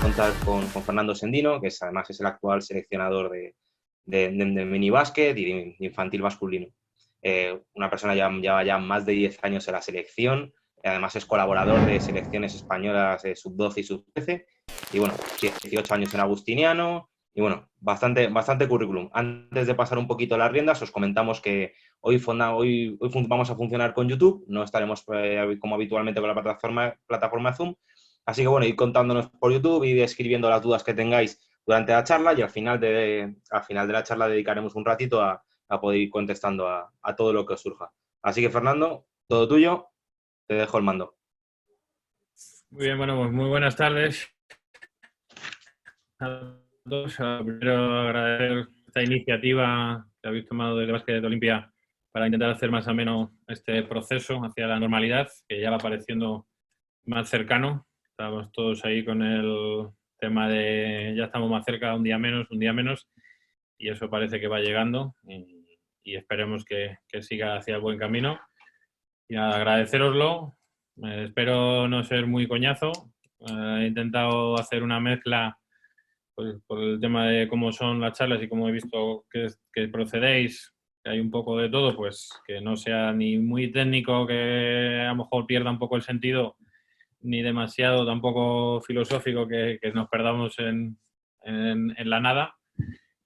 contar con Fernando Sendino, que además es el actual seleccionador de minibásquet y de infantil masculino. Una persona que lleva ya más de 10 años en la selección, además es colaborador de selecciones españolas de sub-12 y sub-13, y bueno, 18 años en Agustiniano, y bueno, bastante currículum. Antes de pasar un poquito las riendas, os comentamos que hoy vamos a funcionar con YouTube, no estaremos como habitualmente con la plataforma Zoom, así que bueno, ir contándonos por YouTube y escribiendo las dudas que tengáis durante la charla, y al final de la charla dedicaremos un ratito a poder ir contestando a todo lo que os surja. Así que, Fernando, todo tuyo, te dejo el mando. Muy bien, bueno, pues muy buenas tardes a todos. Primero agradecer esta iniciativa que habéis tomado desde Básquet de Olimpia para intentar hacer más ameno este proceso hacia la normalidad, que ya va pareciendo más cercano. Estamos todos ahí con el tema de ya estamos más cerca, un día menos, y eso parece que va llegando y esperemos que siga hacia el buen camino. Y agradeceroslo. Espero no ser muy coñazo. He intentado hacer una mezcla pues, por el tema de cómo son las charlas y cómo he visto que procedéis, que hay un poco de todo, pues que no sea ni muy técnico, que a lo mejor pierda un poco el sentido, ni demasiado tampoco filosófico, que nos perdamos en la nada,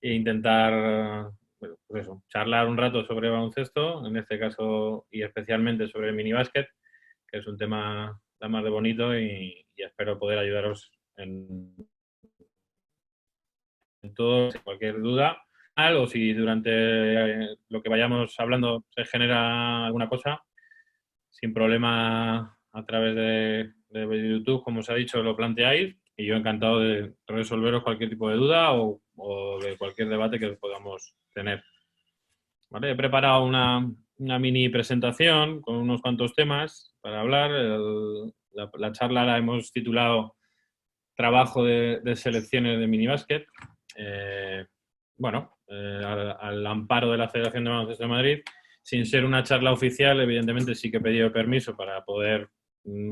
e intentar bueno, pues eso, charlar un rato sobre baloncesto, en este caso y especialmente sobre el minibásquet, que es un tema más de bonito y espero poder ayudaros en todo, cualquier duda, o si durante lo que vayamos hablando se genera alguna cosa, sin problema a través de YouTube, como os ha dicho, lo planteáis y yo encantado de resolveros cualquier tipo de duda o de cualquier debate que podamos tener. ¿Vale? He preparado una mini presentación con unos cuantos temas para hablar. La charla la hemos titulado Trabajo de selecciones de minibásquet. Bueno, al amparo de la Federación de Baloncesto de Madrid, sin ser una charla oficial, evidentemente sí que he pedido permiso para poder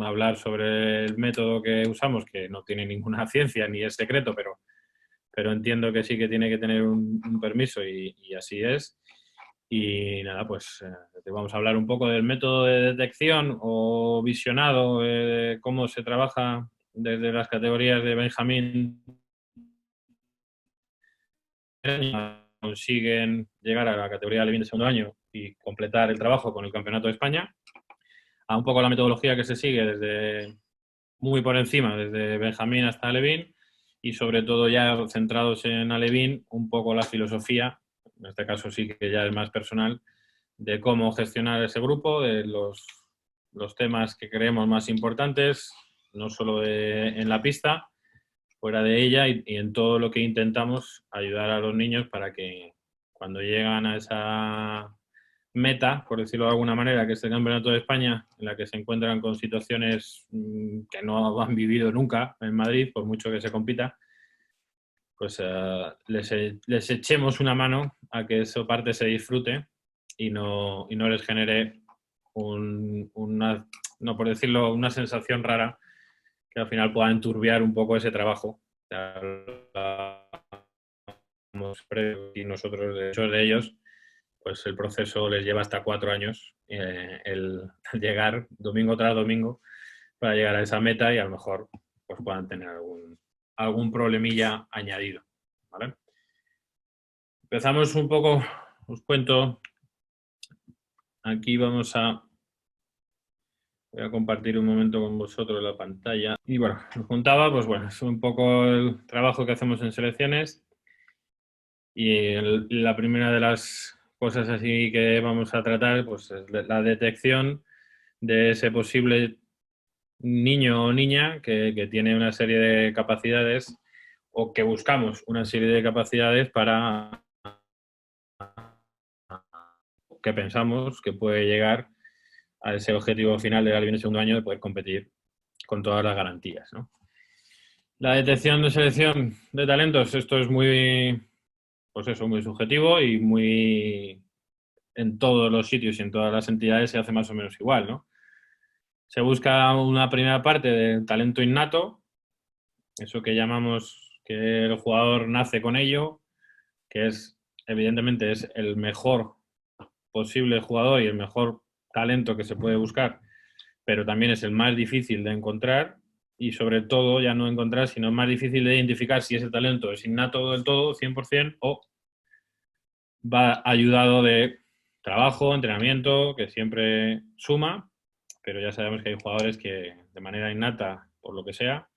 hablar sobre el método que usamos, que no tiene ninguna ciencia ni es secreto, pero entiendo que sí que tiene que tener un permiso y así es. Y nada, pues te vamos a hablar un poco del método de detección o visionado, cómo se trabaja desde las categorías de Benjamín, consiguen llegar a la categoría de Alevín de segundo año y completar el trabajo con el Campeonato de España, a un poco la metodología que se sigue desde muy por encima, desde Benjamín hasta Alevín, y sobre todo ya centrados en Alevín, un poco la filosofía, en este caso sí que ya es más personal, de cómo gestionar ese grupo, de los temas que creemos más importantes, no solo en la pista, fuera de ella y en todo lo que intentamos ayudar a los niños para que cuando llegan a esa meta, por decirlo de alguna manera, que es el Campeonato de España, en la que se encuentran con situaciones que no han vivido nunca en Madrid, por mucho que se compita, pues les echemos una mano a que esa parte se disfrute y no les genere no por decirlo, una sensación rara que al final pueda enturbiar un poco ese trabajo. Y nosotros, de hecho, de ellos, pues el proceso les lleva hasta 4 años el llegar domingo tras domingo para llegar a esa meta y a lo mejor pues puedan tener algún problemilla añadido. ¿Vale? Empezamos un poco, os cuento, aquí voy a compartir un momento con vosotros la pantalla. Y bueno, os contaba, pues bueno, es un poco el trabajo que hacemos en selecciones y la primera de las cosas así que vamos a tratar pues es la detección de ese posible niño o niña que tiene una serie de capacidades o que buscamos una serie de capacidades para que pensamos que puede llegar a ese objetivo final del Alevín de segundo año de poder competir con todas las garantías, ¿no? La detección de selección de talentos, esto es muy, pues eso, muy subjetivo y muy en todos los sitios y en todas las entidades se hace más o menos igual, ¿no? Se busca una primera parte de talento innato, Eso que llamamos que el jugador nace con ello, que es, evidentemente, es el mejor posible jugador y el mejor talento que se puede buscar, pero también es el más difícil de encontrar y sobre todo ya no encontrar, sino más difícil de identificar si ese talento es innato del todo, 100%, o va ayudado de trabajo, entrenamiento, que siempre suma, pero ya sabemos que hay jugadores que de manera innata, por lo que sea,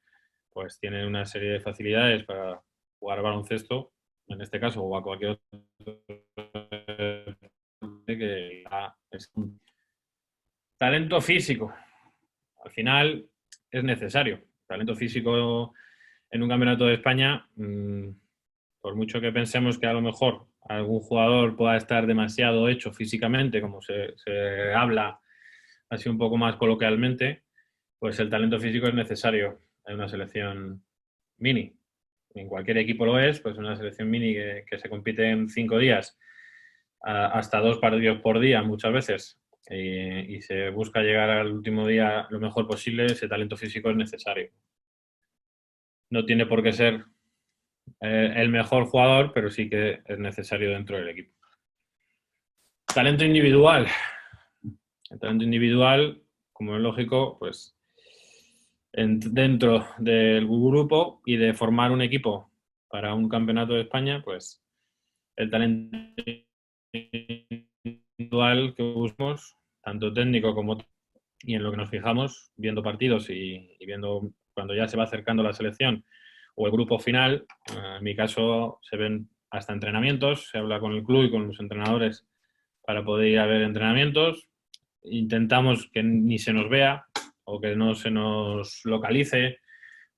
pues tienen una serie de facilidades para jugar baloncesto, en este caso, o a cualquier otro que es un talento físico. Al final es necesario. Talento físico en un campeonato de España, por mucho que pensemos que a lo mejor algún jugador pueda estar demasiado hecho físicamente, como se habla así un poco más coloquialmente, pues el talento físico es necesario en una selección mini. En cualquier equipo lo es, pues una selección mini que se compite en 5 días, hasta 2 partidos por día muchas veces, y se busca llegar al último día lo mejor posible, ese talento físico es necesario. No tiene por qué ser el mejor jugador, pero sí que es necesario dentro del equipo. Talento individual. El talento individual, como es lógico, pues dentro del grupo y de formar un equipo para un campeonato de España, pues el talento individual que buscamos, tanto técnico como y en lo que nos fijamos viendo partidos y viendo cuando ya se va acercando la selección o el grupo final. En mi caso se ven hasta entrenamientos, se habla con el club y con los entrenadores para poder ir a ver entrenamientos. Intentamos que ni se nos vea o que no se nos localice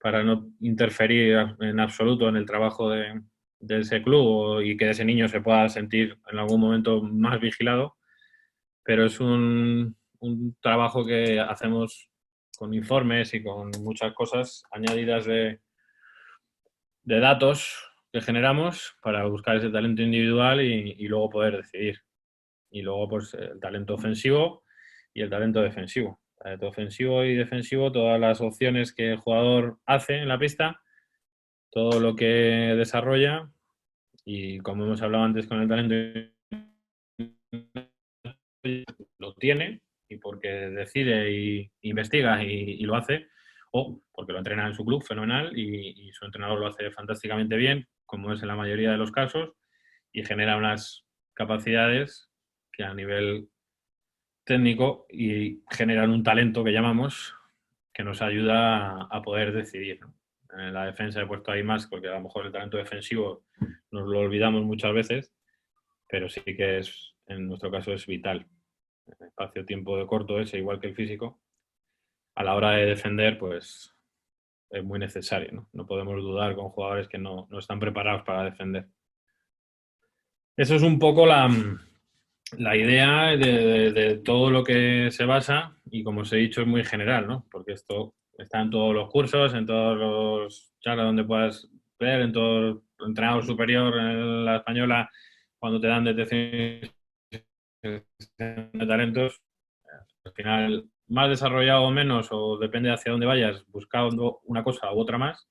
para no interferir en absoluto en el trabajo de ese club y que ese niño se pueda sentir en algún momento más vigilado. Pero es un trabajo que hacemos con informes y con muchas cosas añadidas de datos que generamos para buscar ese talento individual y luego poder decidir. Y luego, pues, el talento ofensivo y el talento defensivo. Talento ofensivo y defensivo, todas las opciones que el jugador hace en la pista, todo lo que desarrolla y, como hemos hablado antes con el talento, lo tiene y porque decide y investiga y lo hace, o porque lo entrena en su club, fenomenal, y su entrenador lo hace fantásticamente bien, como es en la mayoría de los casos, y genera unas capacidades que a nivel técnico y generan un talento que llamamos que nos ayuda a poder decidir, ¿no? En la defensa he puesto ahí más porque a lo mejor el talento defensivo nos lo olvidamos muchas veces, pero sí que es, en nuestro caso, es vital. El espacio-tiempo de corto ese, igual que el físico, a la hora de defender, pues es muy necesario, ¿no? No podemos dudar con jugadores que no están preparados para defender. Eso es un poco la idea de todo lo que se basa y, como os he dicho, es muy general, ¿no? Porque esto está en todos los cursos, en todos los charlas donde puedas ver, en todo el entrenador superior, en la española, cuando te dan detección de talentos. Al final, más desarrollado o menos, o depende hacia dónde vayas, buscando una cosa u otra más,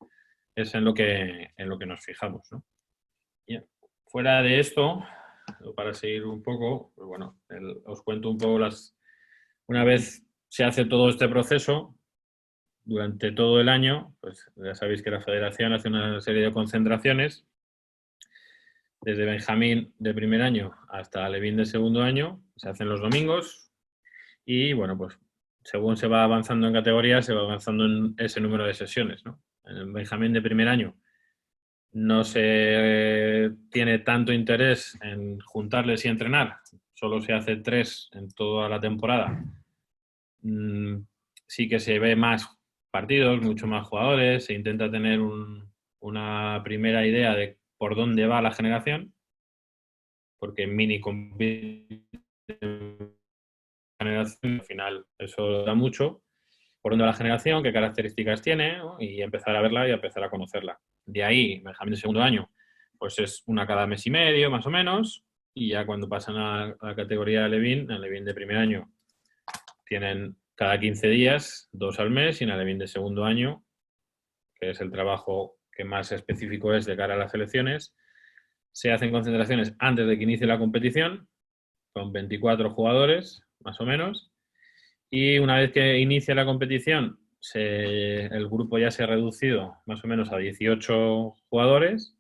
es en lo que nos fijamos, ¿no? Bien. Fuera de esto, para seguir un poco, pues bueno, os cuento un poco una vez se hace todo este proceso, durante todo el año, pues ya sabéis que la federación hace una serie de concentraciones, desde Benjamín de primer año hasta Alevín de segundo año, se hacen los domingos y, bueno, pues según se va avanzando en categoría, se va avanzando en ese número de sesiones, ¿no? En el Benjamín de primer año no se tiene tanto interés en juntarles y entrenar, solo se hace 3 en toda la temporada. Sí que se ve más partidos, mucho más jugadores, se intenta tener una primera idea de por dónde va la generación, porque en mini generación, al final eso da mucho, por dónde va la generación, qué características tiene, ¿no? Y empezar a verla y empezar a conocerla. De ahí, Benjamín de segundo año, pues es una cada mes y medio, más o menos, y ya cuando pasan a la categoría de Alevín de primer año, tienen cada 15 días, 2 al mes, y en Alevín de segundo año, que es el trabajo que más específico es de cara a las selecciones. Se hacen concentraciones antes de que inicie la competición, con 24 jugadores, más o menos, y una vez que inicia la competición, el grupo ya se ha reducido más o menos a 18 jugadores,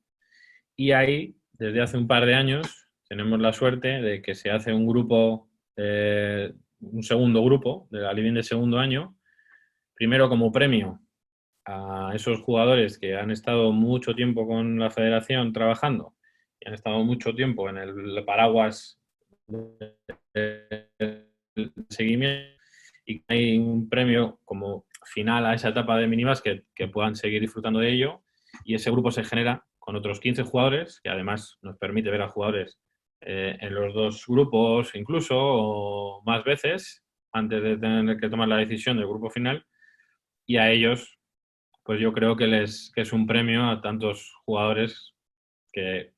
y ahí, desde hace un par de años, tenemos la suerte de que se hace un grupo, un segundo grupo de la Living de segundo año, primero como premio a esos jugadores que han estado mucho tiempo con la federación trabajando y han estado mucho tiempo en el paraguas de seguimiento, y hay un premio como final a esa etapa de minibásquet que puedan seguir disfrutando de ello, y ese grupo se genera con otros 15 jugadores, que además nos permite ver a jugadores en los dos grupos incluso, o más veces, antes de tener que tomar la decisión del grupo final, y a ellos pues yo creo que es un premio a tantos jugadores que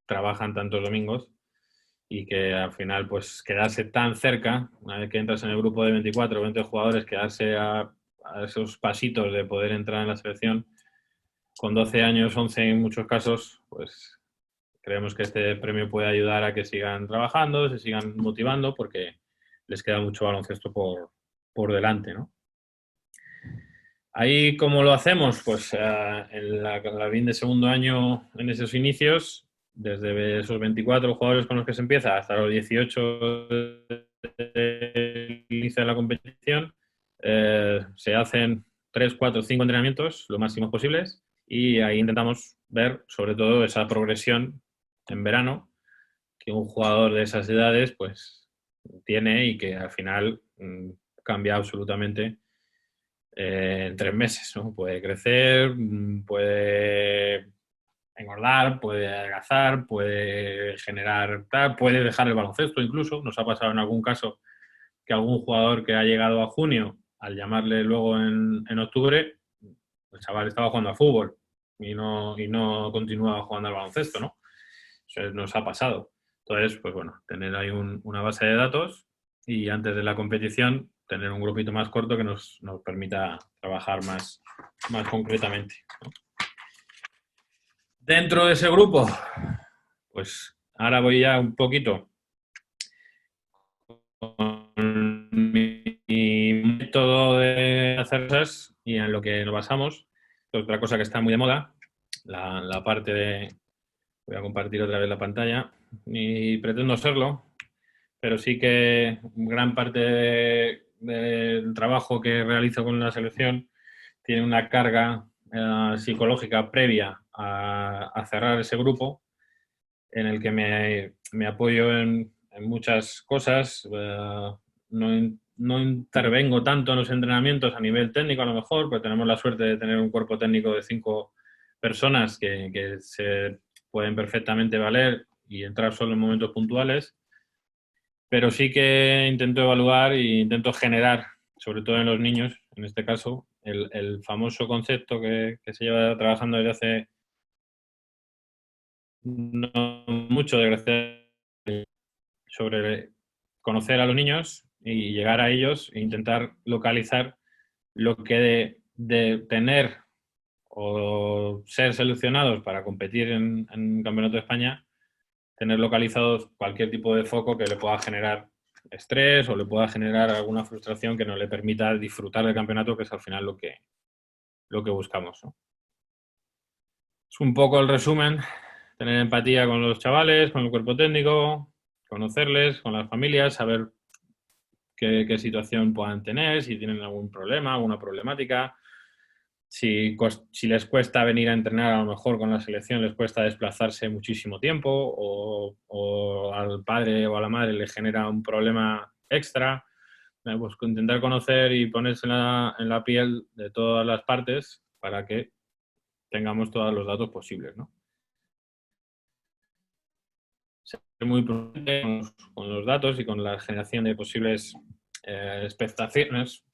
trabajan tantos domingos, y que al final pues quedarse tan cerca, una vez que entras en el grupo de 24 o 20 jugadores, quedarse a esos pasitos de poder entrar en la selección con 12 años, 11 en muchos casos, pues creemos que este premio puede ayudar a que sigan trabajando, se sigan motivando, porque les queda mucho baloncesto por delante, ¿no? Ahí, ¿cómo lo hacemos? Pues en la BIN de segundo año, en esos inicios, desde esos 24 jugadores con los que se empieza hasta los 18 del inicio de la competición, se hacen 3, 4, 5 entrenamientos, lo máximos posibles, y ahí intentamos ver sobre todo esa progresión en verano que un jugador de esas edades pues tiene, y que al final cambia absolutamente en 3 meses, ¿no? Puede crecer, puede engordar, puede adelgazar, puede generar tal, puede dejar el baloncesto incluso. Nos ha pasado en algún caso que algún jugador que ha llegado a junio, al llamarle luego en octubre, el chaval estaba jugando a fútbol y no continuaba jugando al baloncesto, ¿no? Eso nos ha pasado. Entonces, pues bueno, tener ahí una base de datos, y antes de la competición tener un grupito más corto que nos permita trabajar más concretamente, ¿no? Dentro de ese grupo, pues ahora voy ya un poquito con mi método de hacer cosas y en lo que nos basamos. Otra cosa que está muy de moda, la parte de... Voy a compartir otra vez la pantalla, y pretendo serlo, pero sí que gran parte del trabajo que realizo con la selección tiene una carga psicológica previa a cerrar ese grupo, en el que me apoyo en muchas cosas. No intervengo tanto en los entrenamientos a nivel técnico, a lo mejor, pero tenemos la suerte de tener un cuerpo técnico de 5 personas que se pueden perfectamente valer y entrar solo en momentos puntuales, pero sí que intento evaluar e intento generar, sobre todo en los niños, en este caso, el famoso concepto que se lleva trabajando desde hace no mucho, desgraciadamente, sobre conocer a los niños y llegar a ellos e intentar localizar lo que de tener o ser seleccionados para competir en un campeonato de España, tener localizados cualquier tipo de foco que le pueda generar estrés o le pueda generar alguna frustración que no le permita disfrutar del campeonato, que es al final lo que buscamos, ¿no? Es un poco el resumen: tener empatía con los chavales, con el cuerpo técnico, conocerles, con las familias, saber qué situación puedan tener, si tienen algún problema, alguna problemática, si les cuesta venir a entrenar, a lo mejor con la selección les cuesta desplazarse muchísimo tiempo, o al padre o a la madre le genera un problema extra. Pues intentar conocer y ponerse en la piel de todas las partes para que tengamos todos los datos posibles, ¿no? Ser muy prudente con los datos y con la generación de posibles expectativas,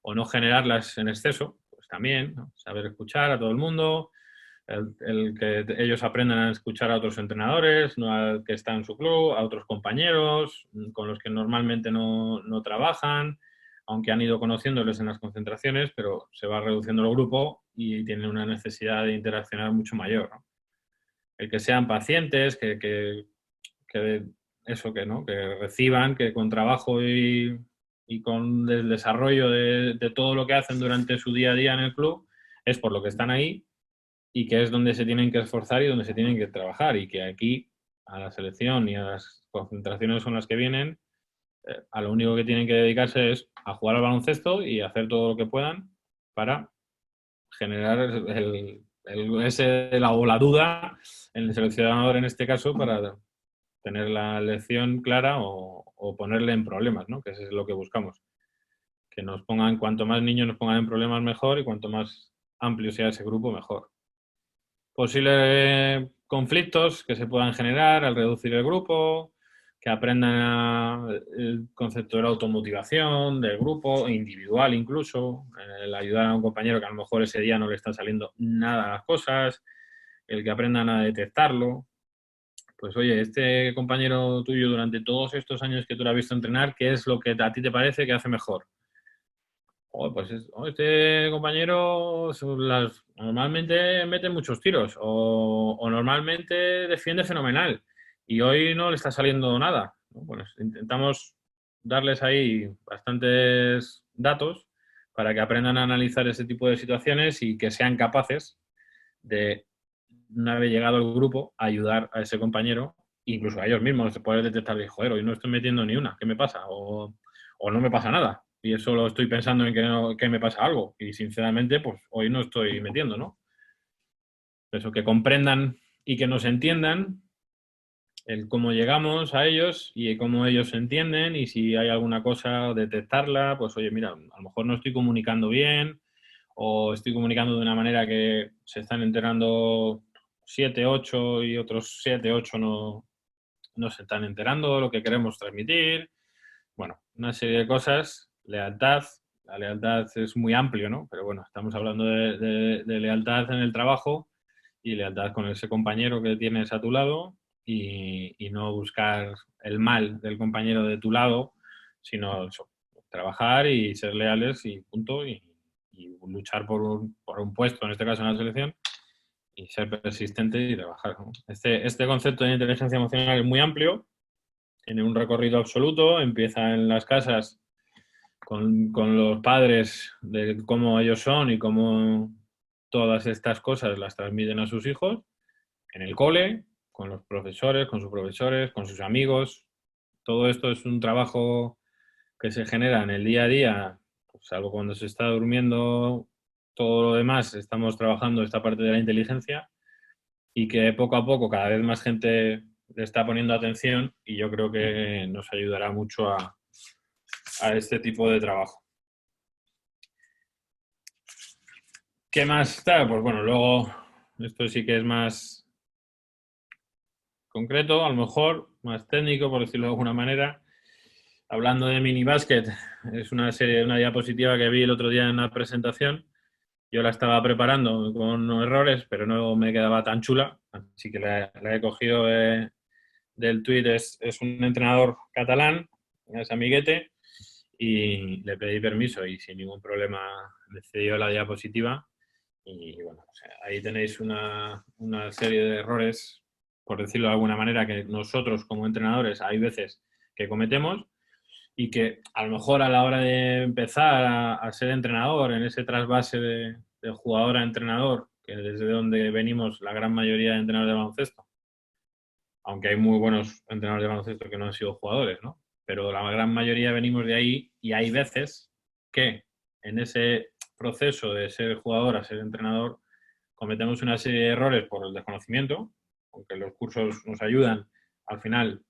o no generarlas en exceso, pues también, ¿no? Saber escuchar a todo el mundo, el que ellos aprendan a escuchar a otros entrenadores, no al que está en su club, a otros compañeros con los que normalmente no trabajan, aunque han ido conociéndoles en las concentraciones, pero se va reduciendo el grupo y tienen una necesidad de interaccionar mucho mayor, ¿no? El que sean pacientes, que eso, que no, que reciban, que con trabajo y con el desarrollo de todo lo que hacen durante su día a día en el club, es por lo que están ahí y que es donde se tienen que esforzar y donde se tienen que trabajar, y que aquí a la selección y a las concentraciones son las que vienen, a lo único que tienen que dedicarse es a jugar al baloncesto y hacer todo lo que puedan para generar la duda en el seleccionador, en este caso, para tener la lección clara o ponerle en problemas, ¿no? Que eso es lo que buscamos. Que nos pongan, cuanto más niños nos pongan en problemas, mejor, y cuanto más amplio sea ese grupo, mejor. Posibles conflictos que se puedan generar al reducir el grupo, que aprendan el concepto de la automotivación del grupo, individual incluso, el ayudar a un compañero que a lo mejor ese día no le están saliendo nada las cosas, el que aprendan a detectarlo. Pues oye, este compañero tuyo durante todos estos años que tú lo has visto entrenar, ¿qué es lo que a ti te parece que hace mejor? Pues este compañero normalmente mete muchos tiros o normalmente defiende fenomenal y hoy no le está saliendo nada, ¿no? Bueno, intentamos darles ahí bastantes datos para que aprendan a analizar ese tipo de situaciones y que sean capaces de, una vez llegado el grupo, ayudar a ese compañero, incluso a ellos mismos, poder detectar, joder, hoy no estoy metiendo ni una, ¿qué me pasa? O no me pasa nada. Y eso lo estoy pensando en que me pasa algo. Y sinceramente, pues hoy no estoy metiendo, ¿no? Eso, que comprendan y que nos entiendan el cómo llegamos a ellos y cómo ellos se entienden, y si hay alguna cosa, detectarla, pues oye, mira, a lo mejor no estoy comunicando bien o estoy comunicando de una manera que se están enterando 7, 8 y otros 7, 8 no se están enterando de lo que queremos transmitir. Bueno, una serie de cosas, lealtad. La lealtad es muy amplio, ¿no? Pero bueno, estamos hablando de lealtad en el trabajo y lealtad con ese compañero que tienes a tu lado, y no buscar el mal del compañero de tu lado, sino eso, trabajar y ser leales y punto, y luchar por un puesto, en este caso en la selección, y ser persistente y trabajar, ¿no? Este concepto de inteligencia emocional es muy amplio, tiene un recorrido absoluto, empieza en las casas con los padres, de cómo ellos son y cómo todas estas cosas las transmiten a sus hijos, en el cole, con los profesores, con sus profesores, con sus amigos. Todo esto es un trabajo que se genera en el día a día, pues, salvo cuando se está durmiendo, todo lo demás estamos trabajando esta parte de la inteligencia, y que poco a poco cada vez más gente le está poniendo atención, y yo creo que nos ayudará mucho a este tipo de trabajo. ¿Qué más está? Pues bueno, luego esto sí que es más concreto, a lo mejor más técnico, por decirlo de alguna manera. Hablando de mini basket, es una diapositiva que vi el otro día en una presentación. Yo la estaba preparando con errores, pero no me quedaba tan chula, así que la he cogido del tuit. Es un entrenador catalán, es amiguete, y le pedí permiso y sin ningún problema me cedió la diapositiva. Y bueno, o sea, ahí tenéis una serie de errores, por decirlo de alguna manera, que nosotros como entrenadores hay veces que cometemos, y que a lo mejor a la hora de empezar a ser entrenador, en ese trasvase de jugador a entrenador, que desde donde venimos la gran mayoría de entrenadores de baloncesto, aunque hay muy buenos entrenadores de baloncesto que no han sido jugadores, ¿no? Pero la gran mayoría venimos de ahí, y hay veces que en ese proceso de ser jugador a ser entrenador cometemos una serie de errores por el desconocimiento, aunque los cursos nos ayudan. Al final,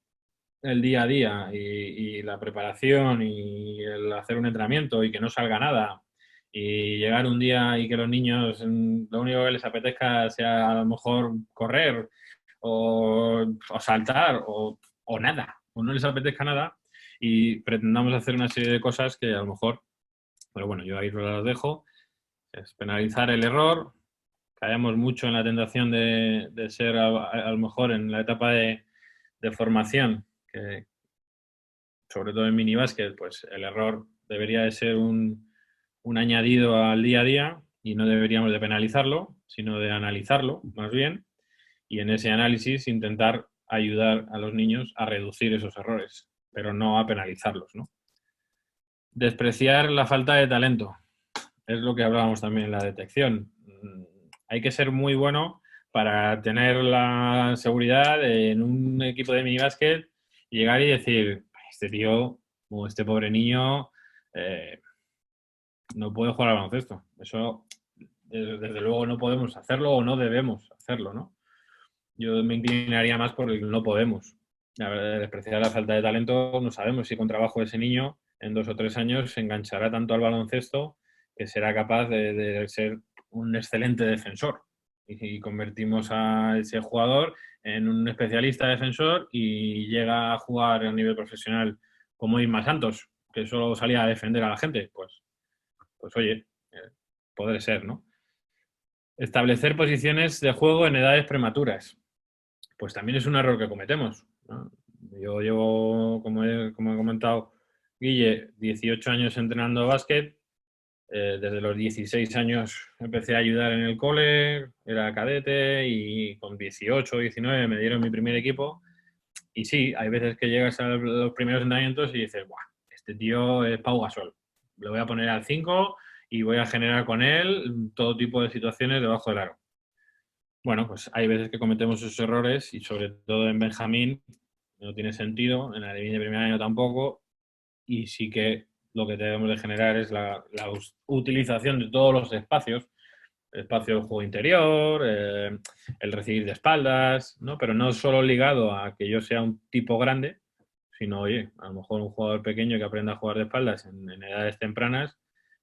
el día a día y la preparación y el hacer un entrenamiento y que no salga nada, y llegar un día y que los niños lo único que les apetezca sea a lo mejor correr o saltar o nada, o no les apetezca nada, y pretendamos hacer una serie de cosas que a lo mejor, pero bueno, yo ahí los dejo. Es penalizar el error, caemos mucho en la tentación de ser a lo mejor en la etapa de formación, que sobre todo en minibásquet, pues el error debería de ser un añadido al día a día y no deberíamos de penalizarlo, sino de analizarlo más bien, y en ese análisis intentar ayudar a los niños a reducir esos errores, pero no a penalizarlos, ¿no? Despreciar la falta de talento. Es lo que hablábamos también en la detección. Hay que ser muy bueno para tener la seguridad en un equipo de minibásquet y llegar y decir, este tío o este pobre niño no puede jugar al baloncesto. Eso, desde luego, no podemos hacerlo o no debemos hacerlo, ¿no? Yo me inclinaría más por el no podemos. La verdad, despreciar la falta de talento, no sabemos si con trabajo ese niño en 2 o 3 años se enganchará tanto al baloncesto que será capaz de ser un excelente defensor. Y convertimos a ese jugador en un especialista defensor y llega a jugar a nivel profesional como Isma Santos, que solo salía a defender a la gente. Pues oye, podré ser, ¿no? Establecer posiciones de juego en edades prematuras. Pues también es un error que cometemos, ¿no? Yo llevo, como he comentado, Guille, 18 años entrenando básquet. Desde los 16 años empecé a ayudar en el cole, era cadete y con 18 o 19 me dieron mi primer equipo. Y sí, hay veces que llegas a los primeros entrenamientos y dices, ¡buah! Este tío es Pau Gasol. Lo voy a poner al 5 y voy a generar con él todo tipo de situaciones debajo del aro. Bueno, pues hay veces que cometemos esos errores y sobre todo en Benjamín no tiene sentido, en la de primer año tampoco, y sí que lo que debemos de generar es la utilización de todos los espacios, el espacio de juego interior, el recibir de espaldas, ¿no? Pero no solo ligado a que yo sea un tipo grande, sino, oye, a lo mejor un jugador pequeño que aprenda a jugar de espaldas en edades tempranas,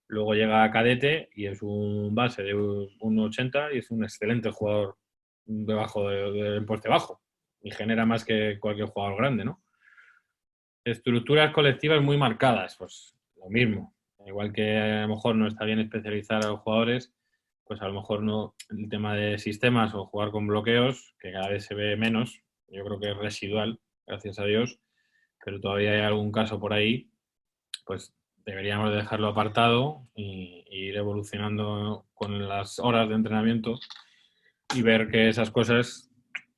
luego llega a cadete y es un base de 1,80 y es un excelente jugador debajo del poste bajo y genera más que cualquier jugador grande, ¿no? Estructuras colectivas muy marcadas, pues lo mismo. Igual que a lo mejor no está bien especializar a los jugadores, pues a lo mejor no el tema de sistemas o jugar con bloqueos, que cada vez se ve menos, yo creo que es residual, gracias a Dios, pero todavía hay algún caso por ahí, pues deberíamos dejarlo apartado y ir evolucionando con las horas de entrenamiento y ver que esas cosas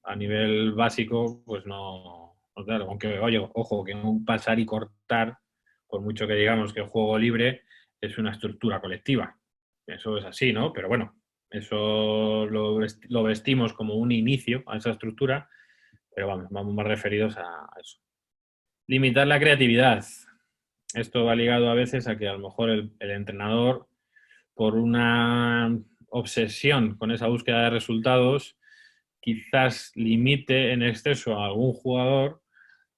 a nivel básico, pues no claro, aunque, oye, ojo, que un pasar y cortar, por mucho que digamos que el juego libre es una estructura colectiva. Eso es así, ¿no? Pero bueno, eso lo vestimos como un inicio a esa estructura, pero vamos más referidos a eso. Limitar la creatividad. Esto va ligado a veces a que a lo mejor el entrenador, por una obsesión con esa búsqueda de resultados, quizás limite en exceso a algún jugador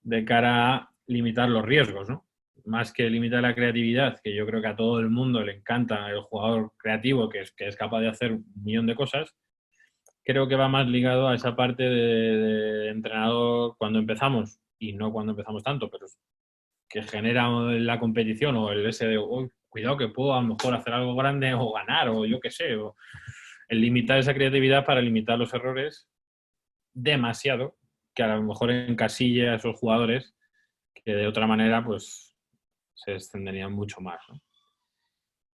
de cara a limitar los riesgos, ¿no? Más que limitar la creatividad, que yo creo que a todo el mundo le encanta el jugador creativo que es capaz de hacer un millón de cosas, creo que va más ligado a esa parte de entrenador cuando empezamos, y no cuando empezamos tanto, pero que genera la competición o el ese de, oh, cuidado que puedo a lo mejor hacer algo grande o ganar o yo qué sé, o el limitar esa creatividad para limitar los errores demasiado, que a lo mejor encasille a esos jugadores que de otra manera pues se extenderían mucho más, ¿no?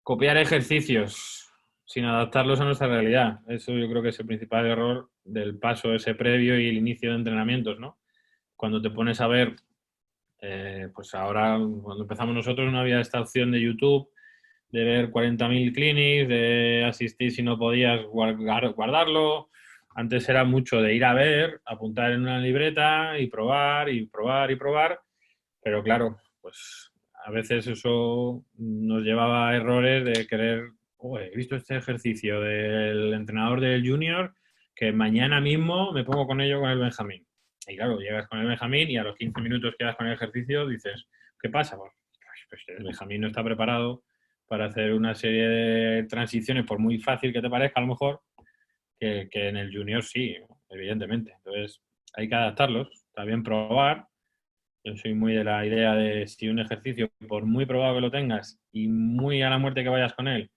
Copiar ejercicios sin adaptarlos a nuestra realidad. Eso yo creo que es el principal error del paso ese previo y el inicio de entrenamientos, ¿no? Cuando te pones a ver, pues ahora cuando empezamos nosotros no había esta opción de YouTube de ver 40.000 clinics, de asistir si no podías guardarlo. Antes era mucho de ir a ver, apuntar en una libreta y probar y probar y probar, pero claro, pues a veces eso nos llevaba a errores de querer, oh, he visto este ejercicio del entrenador del junior, que mañana mismo me pongo con ello con el Benjamín. Y claro, llegas con el Benjamín y a los 15 minutos que das con el ejercicio dices, ¿qué pasa? Pues el Benjamín no está preparado para hacer una serie de transiciones, por muy fácil que te parezca a lo mejor, que en el junior sí, evidentemente. Entonces hay que adaptarlos, está bien probar. Yo soy muy de la idea de si un ejercicio, por muy probado que lo tengas y muy a la muerte que vayas con él,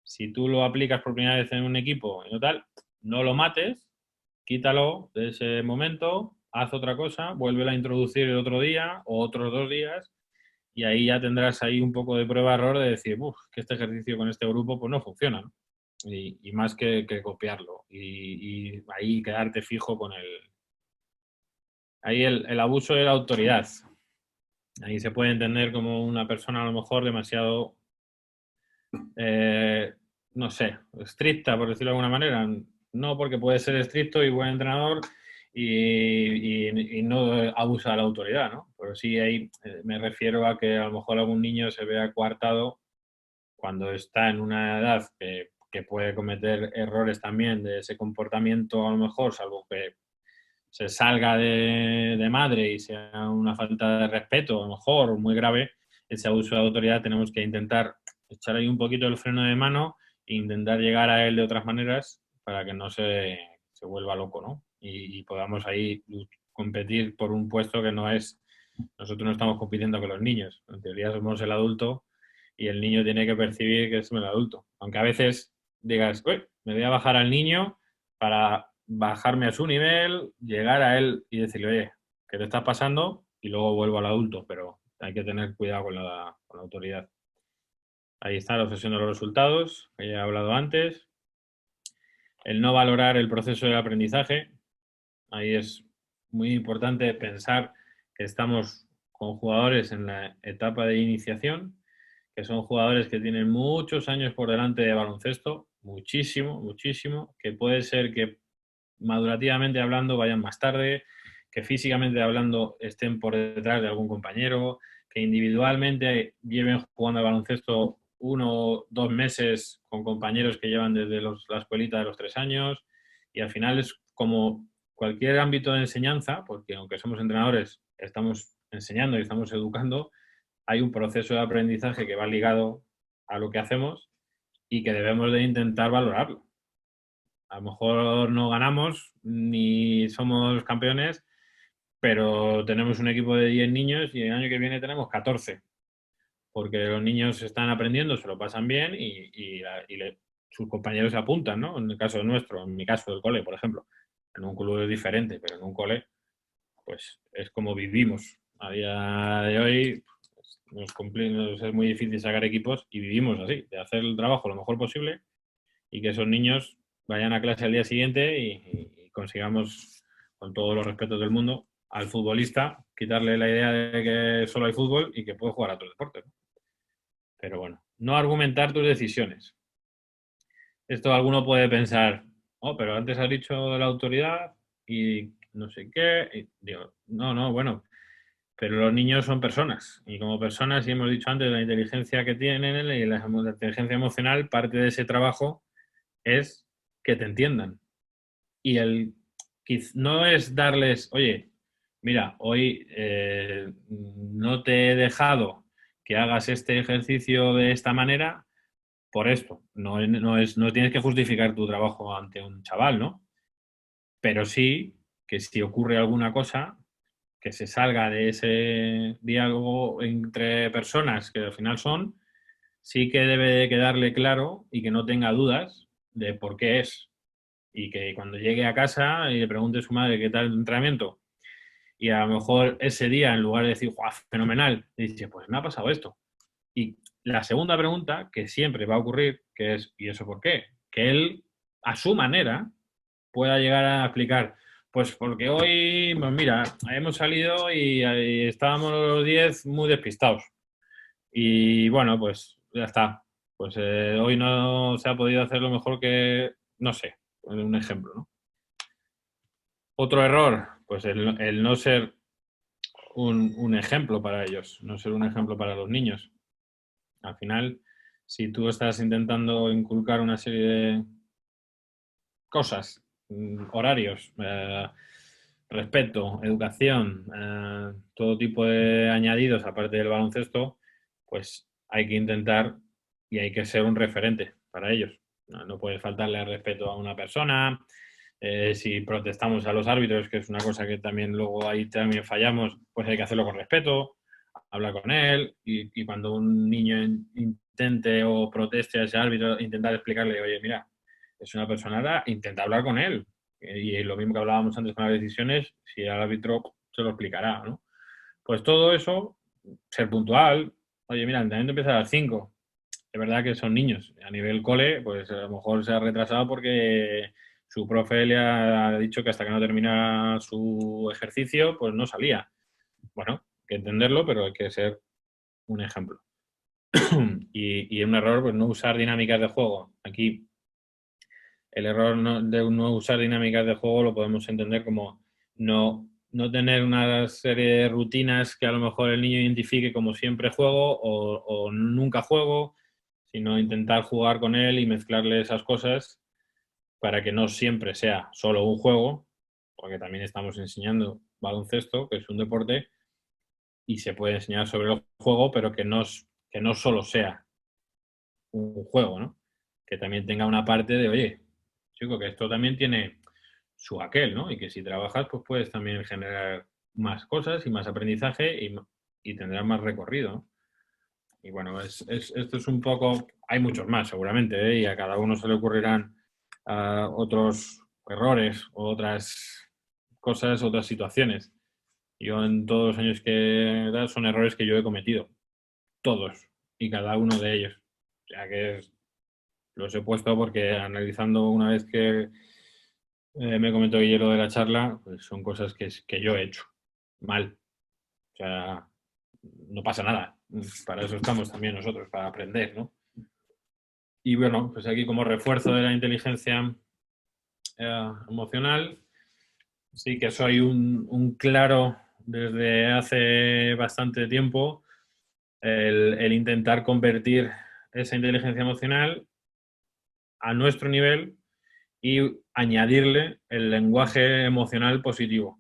si tú lo aplicas por primera vez en un equipo y no tal, no lo mates, quítalo de ese momento, haz otra cosa, vuélvela a introducir el otro día o otros 2 días y ahí ya tendrás ahí un poco de prueba-error de decir, que este ejercicio con este grupo pues no funciona, ¿no? Y más que copiarlo. Y ahí quedarte fijo con el abuso de la autoridad. Ahí se puede entender como una persona a lo mejor demasiado, no sé, estricta, por decirlo de alguna manera. No, porque puede ser estricto y buen entrenador y no abusa de la autoridad, ¿no? Pero sí ahí me refiero a que a lo mejor algún niño se vea coartado cuando está en una edad que puede cometer errores también de ese comportamiento, a lo mejor, salvo que se salga de madre y sea una falta de respeto, a lo mejor muy grave, ese abuso de autoridad tenemos que intentar echar ahí un poquito el freno de mano e intentar llegar a él de otras maneras para que no se vuelva loco, ¿no? Y podamos ahí competir por un puesto que no es, nosotros no estamos compitiendo con los niños, en teoría somos el adulto y el niño tiene que percibir que es el adulto, aunque a veces digas, uy, me voy a bajar al niño para bajarme a su nivel, llegar a él y decirle, oye, ¿qué te estás pasando? Y luego vuelvo al adulto, pero hay que tener cuidado con la autoridad. Ahí está la obsesión de los resultados, que ya he hablado antes. El no valorar el proceso de aprendizaje. Ahí es muy importante pensar que estamos con jugadores en la etapa de iniciación, que son jugadores que tienen muchos años por delante de baloncesto, muchísimo, muchísimo, que puede ser que madurativamente hablando vayan más tarde, que físicamente hablando estén por detrás de algún compañero, que individualmente lleven jugando al baloncesto 1 o 2 meses con compañeros que llevan desde la escuelita de los 3 años, y al final es como cualquier ámbito de enseñanza, porque aunque somos entrenadores, estamos enseñando y estamos educando, hay un proceso de aprendizaje que va ligado a lo que hacemos y que debemos de intentar valorarlo. A lo mejor no ganamos ni somos campeones, pero tenemos un equipo de 10 niños y el año que viene tenemos 14, porque los niños están aprendiendo, se lo pasan bien sus compañeros se apuntan, ¿no? En el caso nuestro, en mi caso del cole, por ejemplo. En un club es diferente, pero en un cole, pues es como vivimos. A día de hoy nos es muy difícil sacar equipos y vivimos así, de hacer el trabajo lo mejor posible y que esos niños vayan a clase al día siguiente y consigamos, con todos los respetos del mundo, al futbolista quitarle la idea de que solo hay fútbol y que puede jugar a otros deportes, ¿no? Pero bueno, no argumentar tus decisiones. Esto alguno puede pensar, oh, pero antes has dicho de la autoridad y no sé qué. Y digo, no, bueno, pero los niños son personas y como personas, y hemos dicho antes, la inteligencia que tienen y la inteligencia emocional, parte de ese trabajo es que te entiendan. Y no es darles, oye, mira, hoy no te he dejado que hagas este ejercicio de esta manera por esto. No tienes que justificar tu trabajo ante un chaval, ¿no? Pero sí que si ocurre alguna cosa que se salga de ese diálogo entre personas que al final son, sí que debe de quedarle claro y que no tenga dudas de por qué es. Y que cuando llegue a casa y le pregunte a su madre qué tal el entrenamiento, y a lo mejor ese día, en lugar de decir, ¡guau, fenomenal!, dice, pues me ha pasado esto. Y la segunda pregunta, que siempre va a ocurrir, que es, ¿y eso por qué? Que él, a su manera, pueda llegar a explicar, pues porque hoy, pues mira, hemos salido y estábamos los 10 muy despistados. Y bueno, pues ya está. Pues hoy no se ha podido hacer lo mejor que, no sé, un ejemplo, ¿no? Otro error, pues el no ser un ejemplo para ellos, no ser un ejemplo para los niños. Al final, si tú estás intentando inculcar una serie de cosas, horarios, respeto, educación, todo tipo de añadidos aparte del baloncesto, pues hay que intentar y hay que ser un referente para ellos. No puede faltarle respeto a una persona. Si protestamos a los árbitros, que es una cosa que también luego ahí también fallamos, pues hay que hacerlo con respeto, hablar con él y cuando un niño intente o proteste a ese árbitro, intentar explicarle, oye, mira, es una persona rara, intenta hablar con él. Y lo mismo que hablábamos antes con las decisiones, si el árbitro se lo explicará, ¿no? Pues todo eso ser puntual. Oye, mira, el entrenamiento empieza a las 5. Es verdad que son niños. A nivel cole, pues a lo mejor se ha retrasado porque su profe le ha dicho que hasta que no termina su ejercicio, pues no salía. Bueno, hay que entenderlo, pero hay que ser un ejemplo. Y un error, pues no usar dinámicas de juego. Aquí el error de no usar dinámicas de juego lo podemos entender como no tener una serie de rutinas que a lo mejor el niño identifique como siempre juego o nunca juego, sino intentar jugar con él y mezclarle esas cosas para que no siempre sea solo un juego, porque también estamos enseñando baloncesto, que es un deporte, y se puede enseñar sobre el juego, pero que no solo sea un juego, ¿no? Que también tenga una parte de, oye, chico, que esto también tiene su aquel, ¿no? Y que si trabajas, pues puedes también generar más cosas y más aprendizaje y tendrás más recorrido, ¿no? Y bueno, esto es un poco, hay muchos más seguramente, ¿eh? Y a cada uno se le ocurrirán otros errores o otras cosas, otras situaciones. Yo en todos los años que da son errores que yo he cometido, todos y cada uno de ellos. O sea que los he puesto porque analizando una vez que me comentó Guillermo de la charla, pues son cosas que yo he hecho mal. O sea, no pasa nada. Para eso estamos también nosotros, para aprender, ¿no? Y bueno, pues aquí como refuerzo de la inteligencia emocional, sí que soy un claro desde hace bastante tiempo el intentar convertir esa inteligencia emocional a nuestro nivel y añadirle el lenguaje emocional positivo.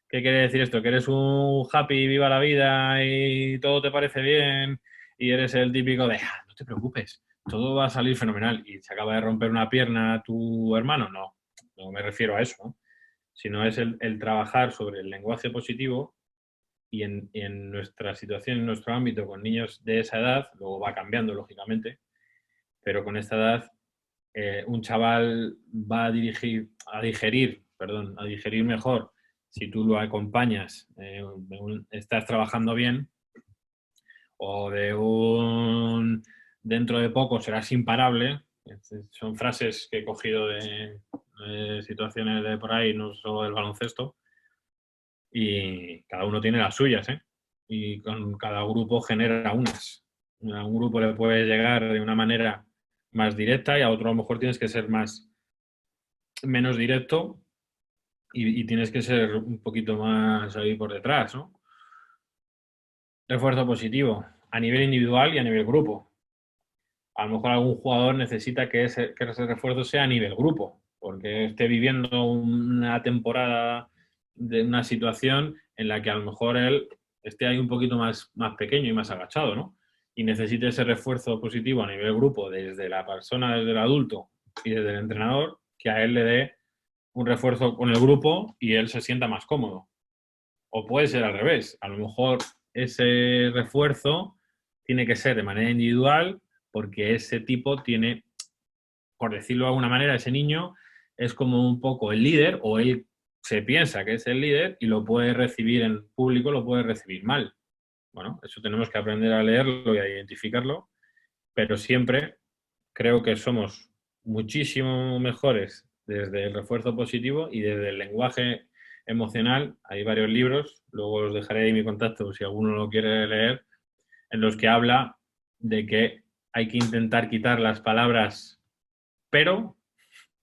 ¿Qué quiere decir esto? Que eres un happy, viva la vida y todo te parece bien y eres el típico de, no te preocupes, todo va a salir fenomenal y se acaba de romper una pierna tu hermano. No, no me refiero a eso, ¿no? Sino es el trabajar sobre el lenguaje positivo y en nuestra situación, en nuestro ámbito con niños de esa edad, luego va cambiando lógicamente, pero con esta edad un chaval va a digerir mejor si tú lo acompañas, estás trabajando bien, o dentro de poco serás imparable. Son frases que he cogido de situaciones de por ahí, no solo del baloncesto, y cada uno tiene las suyas, ¿eh? Y con cada grupo genera unas. A un grupo le puede llegar de una manera más directa y a otro a lo mejor tienes que ser menos directo y tienes que ser un poquito más ahí por detrás, ¿no? Refuerzo positivo a nivel individual y a nivel grupo. A lo mejor algún jugador necesita que ese refuerzo sea a nivel grupo, porque esté viviendo una temporada de una situación en la que a lo mejor él esté ahí un poquito más pequeño y más agachado, ¿no? Y necesite ese refuerzo positivo a nivel grupo desde la persona, desde el adulto y desde el entrenador, que a él le dé un refuerzo con el grupo y él se sienta más cómodo. O puede ser al revés. A lo mejor ese refuerzo tiene que ser de manera individual porque ese tipo tiene, por decirlo de alguna manera, ese niño es como un poco el líder o él se piensa que es el líder y lo puede recibir en público, lo puede recibir mal. Bueno, eso tenemos que aprender a leerlo y a identificarlo, pero siempre creo que somos muchísimo mejores desde el refuerzo positivo y desde el lenguaje emocional. Hay varios libros, luego os dejaré ahí mi contacto si alguno lo quiere leer, en los que habla de que hay que intentar quitar las palabras pero,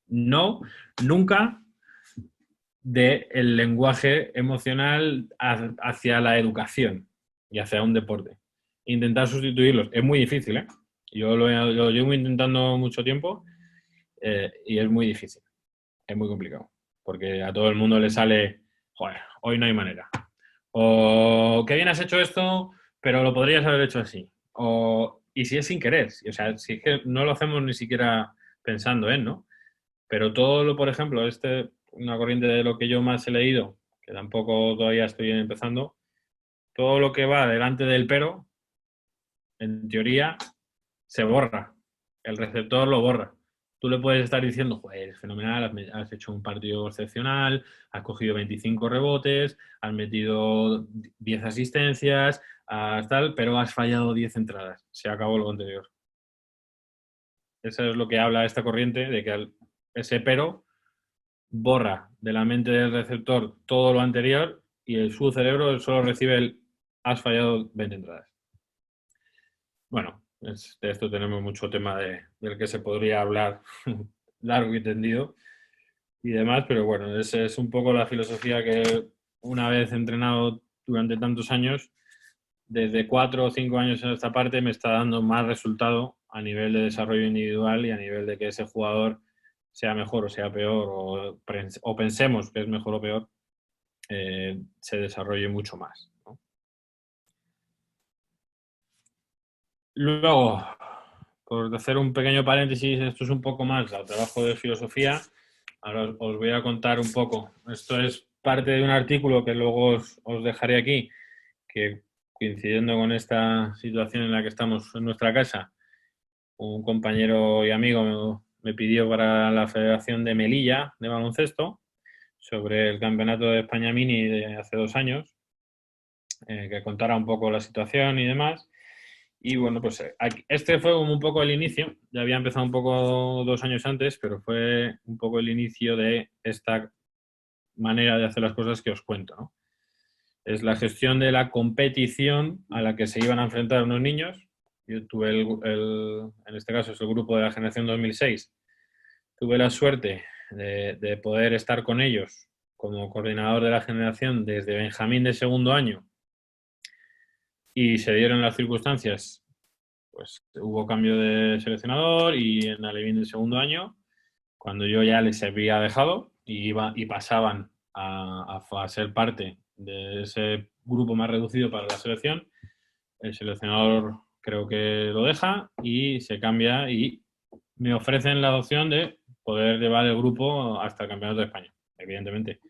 no, nunca del lenguaje emocional hacia la educación y hacia un deporte. Intentar sustituirlos. Es muy difícil, ¿eh? Yo lo llevo intentando mucho tiempo y es muy difícil. Es muy complicado. Porque a todo el mundo le sale, joder, hoy no hay manera. O qué bien has hecho esto, pero lo podrías haber hecho así. Y si es sin querer, o sea, si es que no lo hacemos ni siquiera pensando en, ¿no? Pero todo lo, por ejemplo, una corriente de lo que yo más he leído, que tampoco todavía estoy empezando, todo lo que va delante del pero, en teoría, se borra. El receptor lo borra. tú le puedes estar diciendo, joder, es fenomenal, has hecho un partido excepcional, has cogido 25 rebotes, has metido 10 asistencias, tal, pero has fallado 10 entradas. Se acabó lo anterior. Eso es lo que habla esta corriente, de que ese pero borra de la mente del receptor todo lo anterior y su cerebro solo recibe el has fallado 20 entradas. Bueno, de esto tenemos mucho tema del que se podría hablar largo y tendido y demás, pero bueno, esa es un poco la filosofía que una vez entrenado durante tantos años, desde 4 o 5 años en esta parte me está dando más resultado a nivel de desarrollo individual y a nivel de que ese jugador sea mejor o sea peor o pensemos que es mejor o peor, se desarrolle mucho más, ¿no? Luego, por hacer un pequeño paréntesis, esto es un poco más al trabajo de filosofía. Ahora os voy a contar un poco. Esto es parte de un artículo que luego os dejaré aquí, que coincidiendo con esta situación en la que estamos en nuestra casa, un compañero y amigo me pidió para la Federación de Melilla de baloncesto sobre el Campeonato de España Mini de hace 2 años, que contara un poco la situación y demás. Y bueno, pues este fue como un poco el inicio, ya había empezado un poco 2 años antes, pero fue un poco el inicio de esta manera de hacer las cosas que os cuento, ¿no? Es la gestión de la competición a la que se iban a enfrentar unos niños. Yo tuve en este caso es el grupo de la generación 2006. Tuve la suerte de poder estar con ellos como coordinador de la generación desde Benjamín de segundo año y se dieron las circunstancias, pues hubo cambio de seleccionador y en Alevín del segundo año, cuando yo ya les había dejado y pasaban a ser parte de ese grupo más reducido para la selección, el seleccionador creo que lo deja y se cambia y me ofrecen la opción de poder llevar el grupo hasta el Campeonato de España. Evidentemente,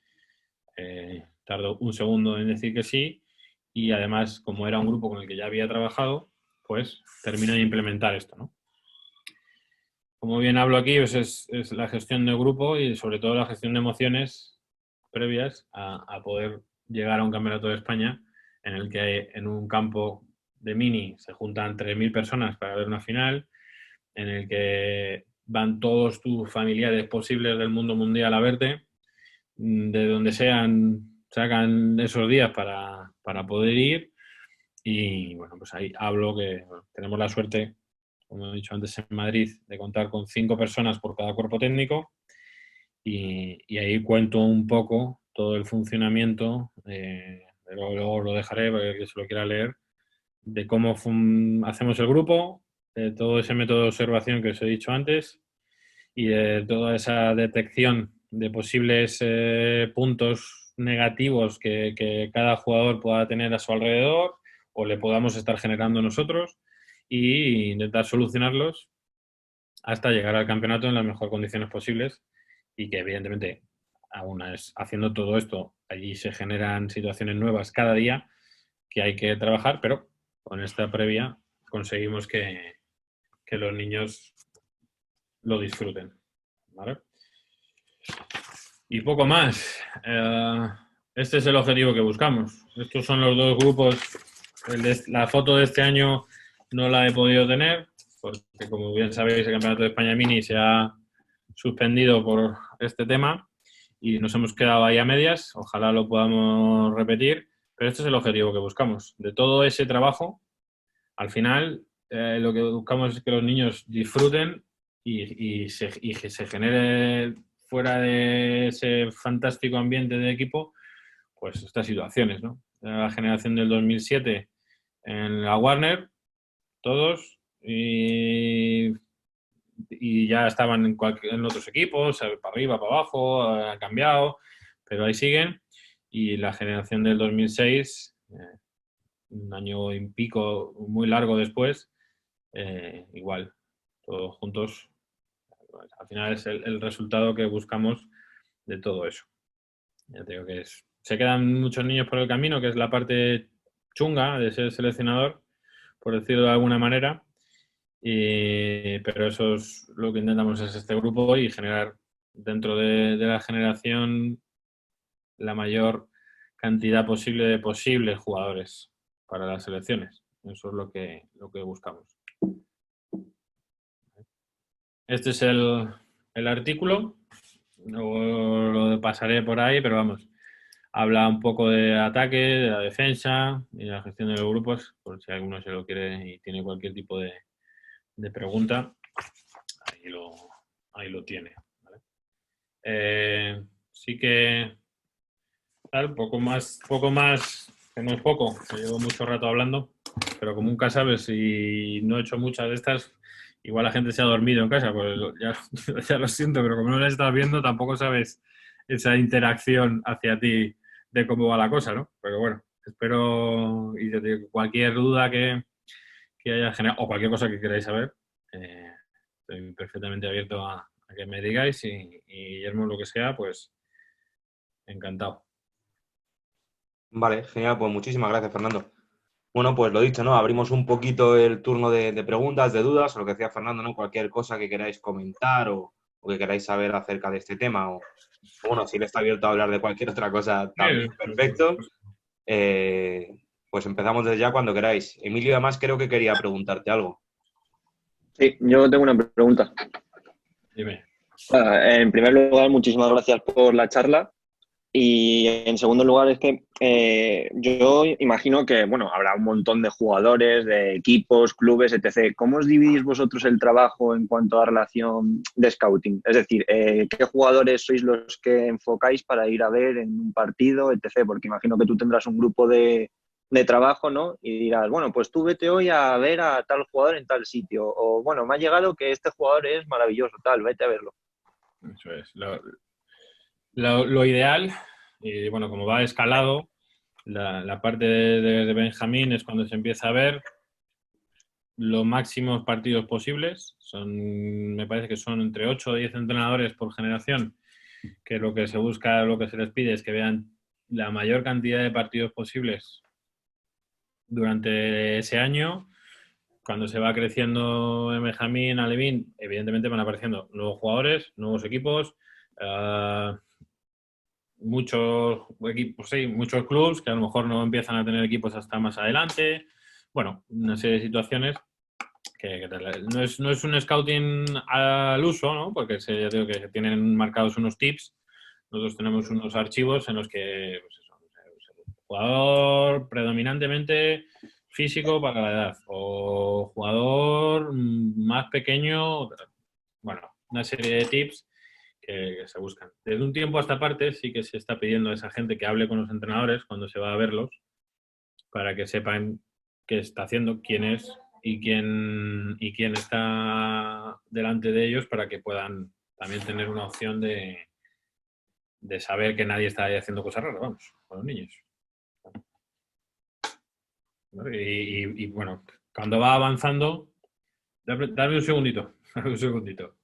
tardó un segundo en decir que sí y además, como era un grupo con el que ya había trabajado, pues termino de implementar esto, ¿no? Como bien hablo aquí, pues es la gestión del grupo y sobre todo la gestión de emociones previas a poder llegar a un campeonato de España en el que en un campo de mini se juntan 3.000 personas para ver una final, en el que van todos tus familiares posibles del mundo mundial a verte, de donde sean, sacan esos días para poder ir y bueno, pues ahí hablo que bueno, tenemos la suerte, como he dicho antes, en Madrid, de contar con 5 personas por cada cuerpo técnico y ahí cuento un poco todo el funcionamiento, luego lo dejaré para que se lo quiera leer, de cómo hacemos el grupo, de todo ese método de observación que os he dicho antes y de toda esa detección de posibles puntos negativos que cada jugador pueda tener a su alrededor o le podamos estar generando nosotros e intentar solucionarlos hasta llegar al campeonato en las mejores condiciones posibles y que evidentemente aún es, haciendo todo esto allí se generan situaciones nuevas cada día que hay que trabajar, pero con esta previa conseguimos que los niños lo disfruten, ¿vale? Y poco más. Este es el objetivo que buscamos. Estos son los dos grupos. La foto de este año no la he podido tener, porque como bien sabéis, el Campeonato de España Mini se ha suspendido por este tema y nos hemos quedado ahí a medias. Ojalá lo podamos repetir, pero este es el objetivo que buscamos. De todo ese trabajo, al final, lo que buscamos es que los niños disfruten y que se genere fuera de ese fantástico ambiente de equipo, pues estas situaciones, ¿no? La generación del 2007 en la Warner, todos, y ya estaban en otros equipos, para arriba, para abajo, han cambiado, pero ahí siguen. Y la generación del 2006, un año y pico muy largo después, igual, todos juntos. Al final es el resultado que buscamos de todo eso. Ya te digo que se quedan muchos niños por el camino, que es la parte chunga de ser seleccionador, por decirlo de alguna manera, Pero eso es lo que intentamos, es este grupo y generar dentro de la generación la mayor cantidad posible de posibles jugadores para las selecciones. Eso es lo que buscamos. Este es el artículo. Luego lo pasaré por ahí, pero vamos. Habla un poco de ataque, de la defensa y la gestión de los grupos, por si alguno se lo quiere y tiene cualquier tipo de pregunta, ahí lo, ahí lo tiene. ¿Vale? Sí que tal, poco más, que no es poco, que llevo mucho rato hablando, pero como nunca sabes y no he hecho muchas de estas, igual la gente se ha dormido en casa, pues ya, ya lo siento, pero como no la estás viendo, tampoco sabes esa interacción hacia ti de cómo va la cosa, ¿no? Pero bueno, espero, y yo te digo, cualquier duda que haya generado, o cualquier cosa que queráis saber, estoy perfectamente abierto a que me digáis y Guillermo, lo que sea, pues encantado. Vale, genial, pues muchísimas gracias, Fernando. Bueno, pues lo dicho, ¿no? Abrimos un poquito el turno de preguntas, de dudas, o lo que decía Fernando, ¿no? Cualquier cosa que queráis comentar o que queráis saber acerca de este tema, o bueno, si él está abierto a hablar de cualquier otra cosa, también perfecto. Eh, pues empezamos desde ya cuando queráis. Emilio, además, creo que quería preguntarte algo. Sí, yo tengo una pregunta. Dime. En primer lugar, muchísimas gracias por la charla. Y en segundo lugar, es que yo imagino que, bueno, habrá un montón de jugadores, de equipos, clubes, etc. ¿Cómo os dividís vosotros el trabajo en cuanto a relación de scouting? Es decir, ¿qué jugadores sois los que enfocáis para ir a ver en un partido, etc.? Porque imagino que tú tendrás un grupo de trabajo, ¿no? Y dirás, bueno, pues tú vete hoy a ver a tal jugador en tal sitio. O, bueno, me ha llegado que este jugador es maravilloso, tal, vete a verlo. Eso es. Lo ideal, y bueno, como va escalado, la parte de Benjamín es cuando se empieza a ver los máximos partidos posibles. Me parece que son entre 8 o 10 entrenadores por generación, que lo que se busca, lo que se les pide es que vean la mayor cantidad de partidos posibles durante ese año. Cuando se va creciendo en Benjamín, Alevín, evidentemente van apareciendo nuevos jugadores, nuevos equipos, muchos equipos, sí, muchos clubes que a lo mejor no empiezan a tener equipos hasta más adelante. Bueno, una serie de situaciones que no es un scouting al uso, ¿no? Porque ya digo que tienen marcados unos tips. Nosotros tenemos unos archivos en los que pues eso, jugador predominantemente físico para la edad o jugador más pequeño, bueno, una serie de tips que se buscan. Desde un tiempo a esta parte sí que se está pidiendo a esa gente que hable con los entrenadores cuando se va a verlos para que sepan qué está haciendo, quién es y quién está delante de ellos para que puedan también tener una opción de saber que nadie está ahí haciendo cosas raras, vamos, con los niños. ¿No? Y bueno, cuando va avanzando, dame un segundito, dame un segundito.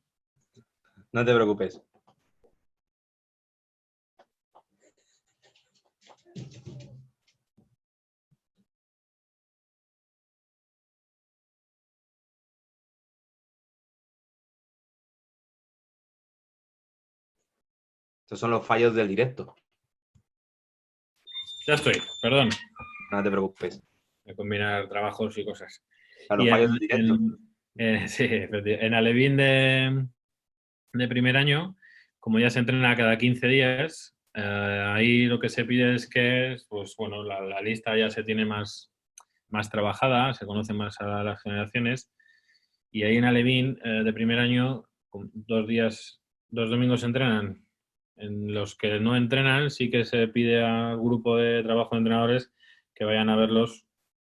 No te preocupes. Estos son los fallos del directo. Ya estoy, perdón. No te preocupes. De combinar trabajos y cosas. A los Y fallos del directo. sí, en Alevín de primer año, como ya se entrena cada 15 días, ahí lo que se pide es que, pues bueno, la lista ya se tiene más trabajada, se conoce más a las generaciones, y ahí en Alevín de primer año, 2 días, 2 domingos se entrenan. En los que no entrenan, sí que se pide al grupo de trabajo de entrenadores que vayan a verlos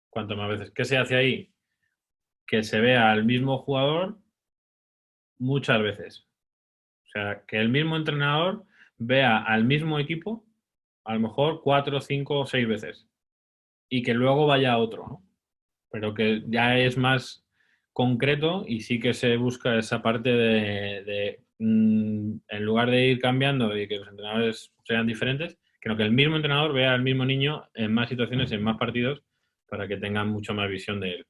cuanto más veces. ¿Qué se hace ahí? Que se vea al mismo jugador muchas veces. O sea, que el mismo entrenador vea al mismo equipo a lo mejor 4, 5 o 6 veces y que luego vaya a otro, ¿no? Pero que ya es más concreto y sí que se busca esa parte en lugar de ir cambiando y que los entrenadores sean diferentes, creo que el mismo entrenador vea al mismo niño en más situaciones, en más partidos, para que tengan mucho más visión de él.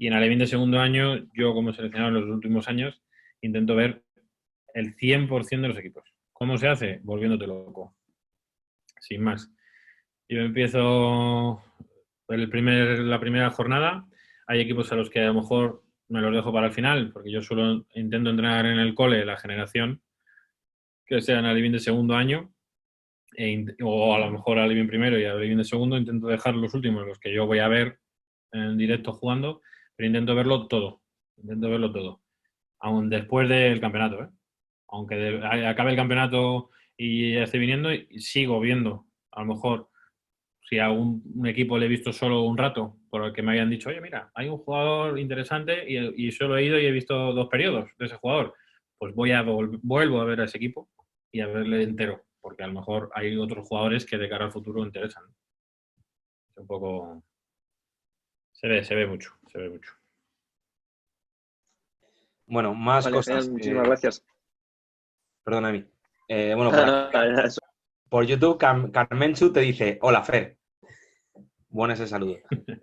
Y en Alevín de segundo año, yo como seleccionador en los últimos años, intento ver el 100% de los equipos. ¿Cómo se hace? Volviéndote loco. Sin más. Yo empiezo la primera jornada. Hay equipos a los que a lo mejor me los dejo para el final, porque yo solo intento entrenar en el cole la generación que sea en Alevín de segundo año, o a lo mejor Alevín primero y Alevín de segundo. Intento dejar los últimos, los que yo voy a ver en directo jugando, pero intento verlo todo. Aún después del campeonato, ¿eh? Aunque acabe el campeonato y ya esté viniendo, y sigo viendo. A lo mejor, si a un equipo le he visto solo un rato, por el que me habían dicho, oye, mira, hay un jugador interesante y solo he ido y he visto 2 periodos de ese jugador, pues vuelvo a ver a ese equipo y a verle entero, porque a lo mejor hay otros jugadores que de cara al futuro interesan. Es un poco... Se ve mucho. Bueno, más Vale, cosas. genial, muchísimas gracias. Perdona a mí. Bueno, por YouTube, Carmenchu te dice, hola, Fer. Bueno ese saludo.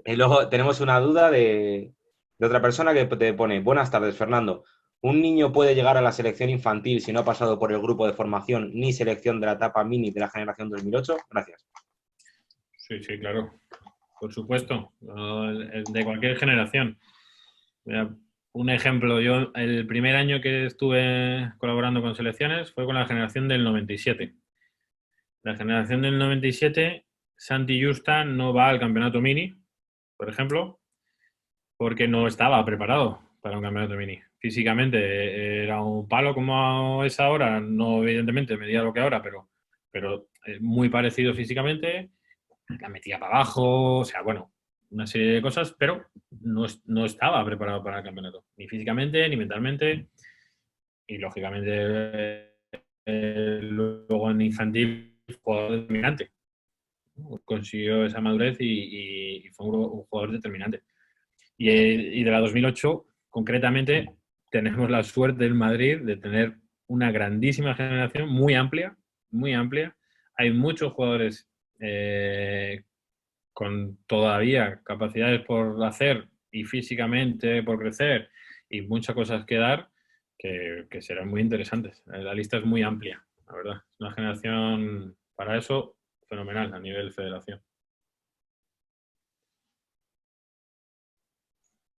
Y luego tenemos una duda de otra persona que te pone, buenas tardes, Fernando. ¿Un niño puede llegar a la selección infantil si no ha pasado por el grupo de formación ni selección de la etapa mini de la generación 2008? Gracias. Sí, claro. Por supuesto. De cualquier generación. Mira, un ejemplo, yo el primer año que estuve colaborando con selecciones fue con la generación del 97. La generación del 97, Santi Justa no va al campeonato mini, por ejemplo, porque no estaba preparado para un campeonato mini. Físicamente era un palo como es ahora, no evidentemente medía lo que ahora, pero muy parecido físicamente, la metía para abajo, o sea, bueno, una serie de cosas, pero no estaba preparado para el campeonato, ni físicamente, ni mentalmente, y lógicamente luego en infantil fue determinante. Consiguió esa madurez y fue un jugador determinante. Y de la 2008, concretamente, tenemos la suerte en Madrid de tener una grandísima generación, muy amplia. Hay muchos jugadores con todavía capacidades por hacer y físicamente por crecer y muchas cosas que dar que serán muy interesantes. La lista es muy amplia, la verdad. Es una generación para eso fenomenal a nivel federación.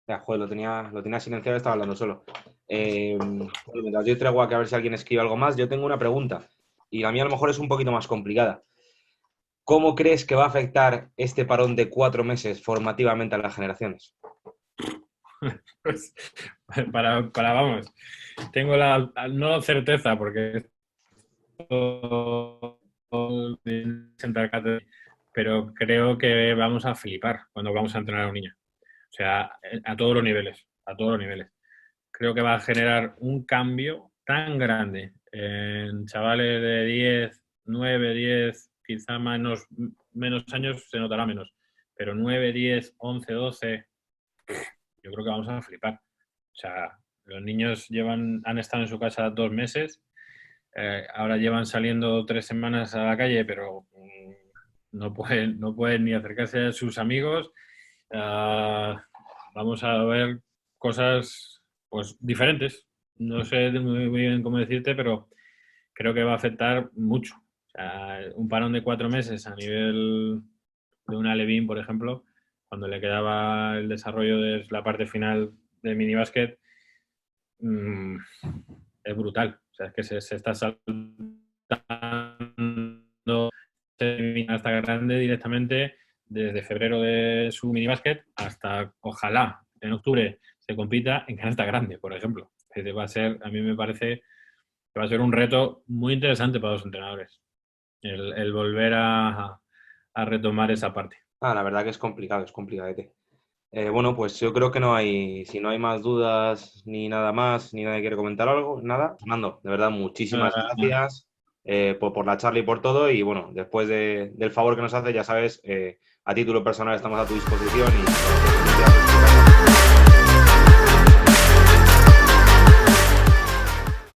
Ya, joder, lo tenía silenciado, estaba hablando solo. Mientras yo traigo aquí a ver si alguien escribe algo más, yo tengo una pregunta y a mí a lo mejor es un poquito más complicada. ¿Cómo crees que va a afectar este parón de 4 meses formativamente a las generaciones? Pues, vamos, tengo no certeza porque pero creo que vamos a flipar cuando vamos a entrenar a un niño. O sea, a todos los niveles. Creo que va a generar un cambio tan grande en chavales de 10, 9, 10, quizá menos años se notará menos, pero 9, 10, 11, 12, yo creo que vamos a flipar. O sea, los niños han estado en su casa 2 meses, ahora llevan saliendo 3 semanas a la calle, pero no pueden ni acercarse a sus amigos. Vamos a ver cosas pues diferentes. No sé muy bien cómo decirte, pero creo que va a afectar mucho. O sea, un parón de 4 meses a nivel de una Alevín, por ejemplo, cuando le quedaba el desarrollo de la parte final de minibásquet, es brutal. O sea, es que se está saltando hasta grande directamente desde febrero de su minibásquet hasta, ojalá, en octubre se compita en canasta grande, por ejemplo. A mí me parece que va a ser un reto muy interesante para los entrenadores, el volver a retomar esa parte. La verdad que es complicadete. Bueno, pues yo creo que si no hay más dudas ni nada más, ni nadie quiere comentar algo, nada. Fernando, de verdad, muchísimas gracias por la charla y por todo. Y bueno, después del favor que nos hace, ya sabes, a título personal estamos a tu disposición y